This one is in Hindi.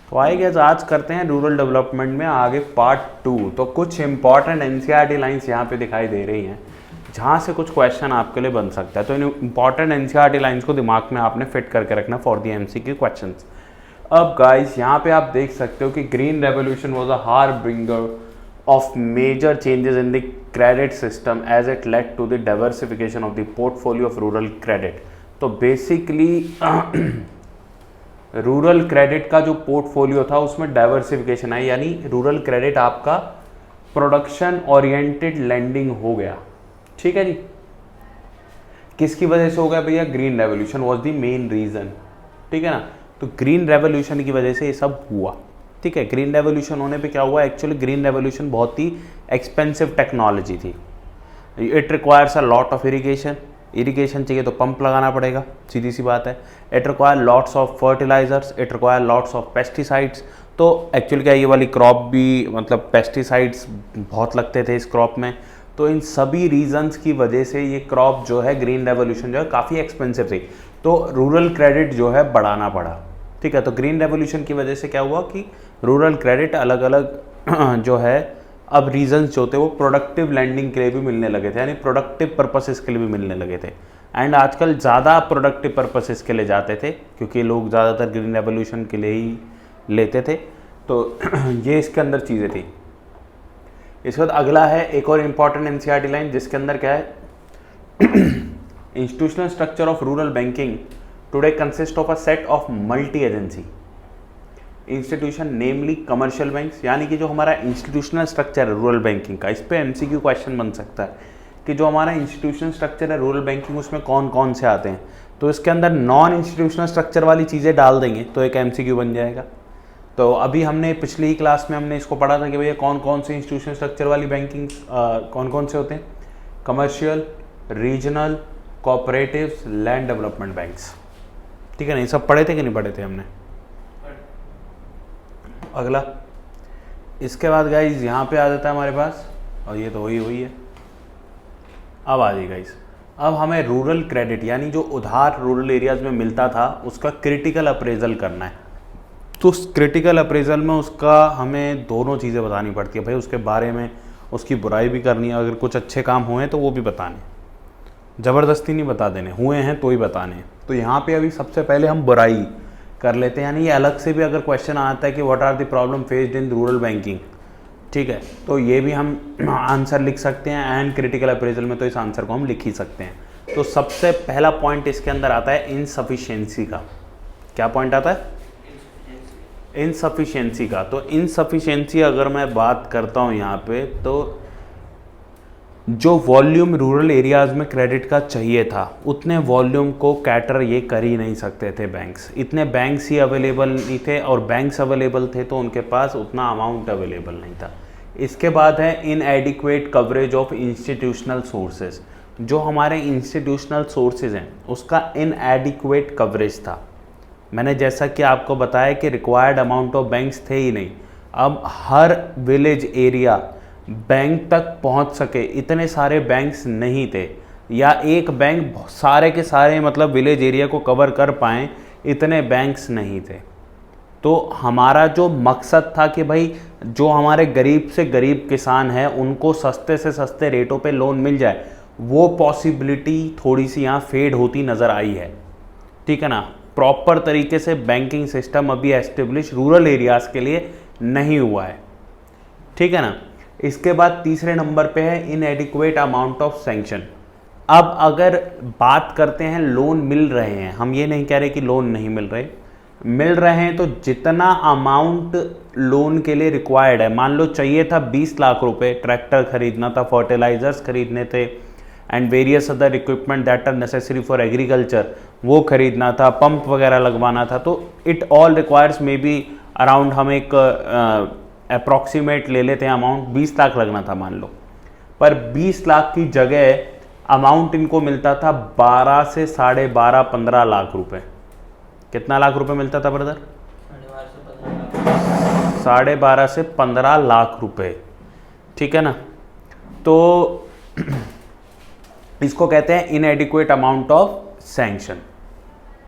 तो आई गेस आज करते हैं रूरल डेवलपमेंट में आगे पार्ट 2। तो कुछ इंपॉर्टेंट एनसीईआरटी लाइंस यहाँ पे दिखाई दे रही हैं जहाँ से कुछ क्वेश्चन आपके लिए बन सकता है। तो इन इंपॉर्टेंट एनसीईआरटी लाइंस को दिमाग में आपने फिट करके रखना फॉर दी एमसीक्यू क्वेश्चंस। अब गाइस यहाँ पे आप देख सकते हो कि green revolution was a harbinger of major changes in the credit system as it led to the diversification of the portfolio of rural credit। तो बेसिकली रूरल क्रेडिट का जो पोर्टफोलियो था उसमें डाइवर्सिफिकेशन आई, यानी रूरल क्रेडिट आपका प्रोडक्शन ओरिएंटेड लेंडिंग हो गया। ठीक है जी, किसकी वजह से हो गया भैया? Green revolution was the main reason. ठीक है ना, तो ग्रीन रेवोल्यूशन की वजह से ये सब हुआ। ठीक है, ग्रीन रेवोल्यूशन होने पे क्या हुआ? एक्चुअली ग्रीन रेवोल्यूशन बहुत ही एक्सपेंसिव टेक्नोलॉजी थी। It requires a lot of irrigation चाहिए तो पंप लगाना पड़ेगा, सीधी सी बात है। It require lots of fertilisers, it require lots of pesticides. तो एक्चुअली क्या ये वाली क्रॉप भी मतलब पेस्टिसाइड्स बहुत लगते थे इस क्रॉप में। तो इन सभी रीजंस की वजह से ये क्रॉप जो है ग्रीन रेवोल्यूशन जो है काफ़ी एक्सपेंसिव थी, तो रूरल क्रेडिट जो है बढ़ाना पड़ा। ठीक है, तो ग्रीन रेवोल्यूशन की वजह से क्या हुआ कि रूरल क्रेडिट अलग अलग जो है अब रीजंस जो थे वो प्रोडक्टिव लैंडिंग के लिए भी मिलने लगे थे, यानी प्रोडक्टिव पर्पसेस के लिए भी मिलने लगे थे। एंड आजकल ज़्यादा प्रोडक्टिव पर्पसेस के लिए जाते थे क्योंकि लोग ज़्यादातर ग्रीन रेवोल्यूशन के लिए ही लेते थे। तो ये इसके अंदर चीज़ें थी। इसके बाद अगला है एक और इम्पॉर्टेंट एनसीईआरटी लाइन जिसके अंदर क्या है, institutional structure of rural banking today consist of a set of multi agency institution namely commercial banks. यानी कि जो हमारा इंस्टीट्यूशनल स्ट्रक्चर है रूरल बैंकिंग का, इस पे एमसीक्यू क्वेश्चन बन सकता है कि जो हमारा इंस्टीट्यूशनल स्ट्रक्चर है रूरल बैंकिंग उसमें कौन कौन से आते हैं। तो इसके अंदर नॉन इंस्टीट्यूशनल स्ट्रक्चर वाली चीज़ें डाल देंगे तो एक एमसीक्यू बन जाएगा। तो अभी हमने पिछली ही क्लास में हमने इसको पढ़ा था कि भैया कौन कौन से इंस्टीट्यूशनल स्ट्रक्चर वाली बैंकिंग कौन कौन से होते हैं, commercial, regional, cooperatives, land development banks. ठीक है ना, ये सब पढ़े थे कि नहीं पढ़े थे हमने? अगला इसके बाद गाइज यहाँ पे आ जाता है हमारे पास, और ये तो हुई है। अब आ जाइए गाइज, अब हमें रूरल क्रेडिट यानी जो उधार रूरल एरियाज में मिलता था उसका क्रिटिकल अप्रेजल करना है। तो उस क्रिटिकल अप्रेजल में उसका हमें दोनों चीज़ें बतानी पड़ती है भाई, उसके बारे में उसकी बुराई भी करनी है, अगर कुछ अच्छे काम हुए हैं तो वो भी बताने, ज़बरदस्ती नहीं बता देने, हुए हैं तो ही बताने। तो यहाँ पे अभी सबसे पहले हम बुराई कर लेते हैं, यानी ये अलग से भी अगर क्वेश्चन आता है कि what are the problem faced in rural banking, ठीक है, तो ये भी हम आंसर लिख सकते हैं एंड क्रिटिकल अप्रेजल में तो इस आंसर को हम लिख ही सकते हैं। तो सबसे पहला पॉइंट इसके अंदर आता है इनसफिशिएंसी का। क्या पॉइंट आता है? इनसफिशिएंसी का। तो इनसफिशिएंसी अगर मैं बात करता हूँ यहाँ पे, तो जो वॉल्यूम रूरल एरियाज़ में क्रेडिट का चाहिए था उतने वॉल्यूम को कैटर ये कर ही नहीं सकते थे बैंक्स। इतने बैंक्स ही अवेलेबल नहीं थे, और बैंक्स अवेलेबल थे तो उनके पास उतना अमाउंट अवेलेबल नहीं था। इसके बाद है इनएडिक्वेट कवरेज ऑफ इंस्टीट्यूशनल सोर्सेज। जो हमारे इंस्टीट्यूशनल सोर्सेज हैं उसका इनएडिक्वेट कवरेज था। मैंने जैसा कि आपको बताया कि रिक्वायर्ड अमाउंट ऑफ बैंक्स थे ही नहीं। अब हर विलेज एरिया बैंक तक पहुंच सके इतने सारे बैंक्स नहीं थे, या एक बैंक सारे के सारे मतलब विलेज एरिया को कवर कर पाएँ इतने बैंक्स नहीं थे। तो हमारा जो मकसद था कि भाई जो हमारे गरीब से गरीब किसान हैं उनको सस्ते से सस्ते रेटों पे लोन मिल जाए, वो पॉसिबिलिटी थोड़ी सी यहाँ फेड होती नज़र आई है। ठीक है ना, प्रॉपर तरीके से बैंकिंग सिस्टम अभी एस्टेब्लिश रूरल एरियाज़ के लिए नहीं हुआ है। ठीक है ना, इसके बाद तीसरे नंबर पे है इनएडिक्वेट अमाउंट ऑफ सैंक्शन। अब अगर बात करते हैं लोन मिल रहे हैं, हम ये नहीं कह रहे कि लोन नहीं मिल रहे हैं, तो जितना अमाउंट लोन के लिए रिक्वायर्ड है, मान लो चाहिए था 20 लाख रुपए, ट्रैक्टर खरीदना था, फर्टिलाइजर्स खरीदने थे and various other equipment that are necessary for agriculture, वो खरीदना था, पंप वगैरह लगवाना था, तो it all requires may be around, हम एक अप्रॉक्सीमेट ले लेते हैं अमाउंट 20 लाख लगना था मान लो, पर 20 लाख की जगह अमाउंट इनको मिलता था 12 से 12.5 15 लाख रुपए। कितना लाख रुपए मिलता था ब्रदर? 12.5 से 15 लाख रुपए। ठीक है ना, तो इसको कहते हैं इनएडिक्वेट अमाउंट ऑफ सैंक्शन।